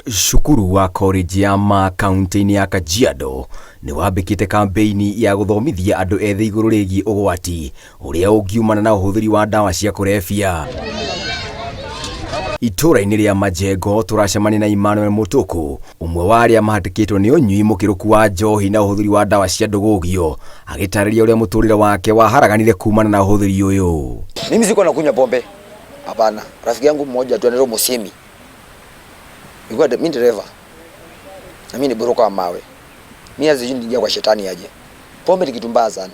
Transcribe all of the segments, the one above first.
Cukuru wa college ya Ma kaunti-inĩ ya Kajiado nĩ wambĩkĩte kampeini ya gũthomithia andũ ethĩ igũrũ rĩgiĩ ũgwati ũrĩa ũngiumana na ũhũthĩri wa ndawa cia kũrebia. Itũra-inĩ rĩa Majengo tũracemania na Emmanuel Mutuku, umwe wa arĩa mahatĩkĩtwo nĩ ũnyui mũkĩrũku wa njohi na ũhũthĩri wa ndawa cia ndũgũgio, agĩtarĩria ũrĩa mũtũrĩre wake waharaganire kumana na ũhũthĩri ũyũ. Mimi siko nakunywa pombe. Hapana. Rafiki yangu mmoja tu anaitwa Musimi. Mimi dereva. Na mimi ni broka wa mawe. Mimi azijui nijia kwa shetani aje. Pombe ni kitu mbaya sana.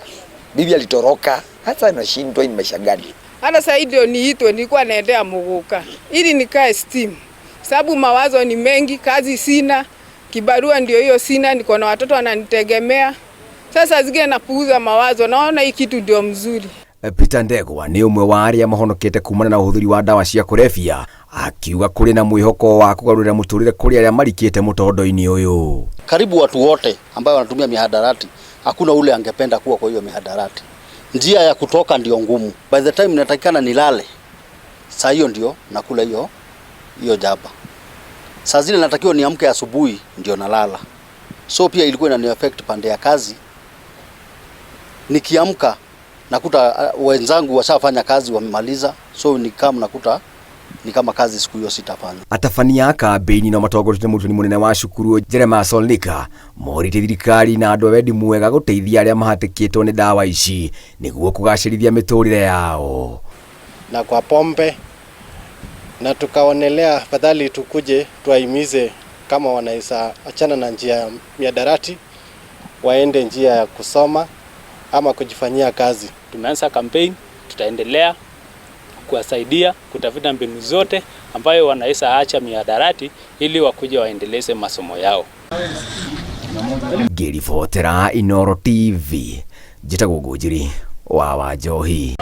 Bibi alitoroka, hata nashindwa ni maisha gani. Hata sasa ndio niitwe, nilikuwa naendea Muguka ili nikae steam. Sababu mawazo ni mengi, kazi sina, kibarua ndio hiyo sina, niko na watoto wananitegemea. Sasa zige napuuza mawazo, naona hii kitu ndio mzuri. Peter Ndegwa nĩ ũmwe wa arĩa mahonokete kumana na ũhũthĩri wa ndawa cia kũrebia, akiuga kũrĩ na mwĩhoko wa kũgarũrĩra mũtũrĩre kũrĩ arĩa marikĩte mũtondo-inĩ ũyũ. Karibu watu wote ambao wanatumia mihadarati, hakuna ule angependa kuwa kwa hiyo mihadarati. Njia ya kutoka ndio ngumu. By the time natakikana nilale, saa hiyo ndio nakula hiyo jaba. Saa zile natakiwa niamke asubuhi ndio nalala. So pia ilikuwa inani affect pande ya kazi. Nikiamka nakuta wenzangu washafanya kazi wamemaliza, so nakuta ni kama kazi siku hiyo sitafanya. Atabania kampeini na matongorete mũrutani mũnene wa cukuru Jeremiah Solnika morĩte thirikari na andũ wendi mwega gũteithia arĩa mahatĩkĩtwo nĩ ndawa ici nĩguo kũgacĩrithia mĩtũrĩre yao. Na kwa pombe na tukaonelea fadhali tukuje tuahimize kama wanaweza achana na njia ya mihadarati, waende njia ya kusoma ama kujifanyia kazi. Tumeanza campaign, tutaendelea kuwasaidia kutafuta mbinu zote ambayo wanaweza acha mihadarati ili wakuje waendeleze masomo yao. Ngĩribotera Inooro TV, njĩtagwo Ngũnjiri wa Wanjohi.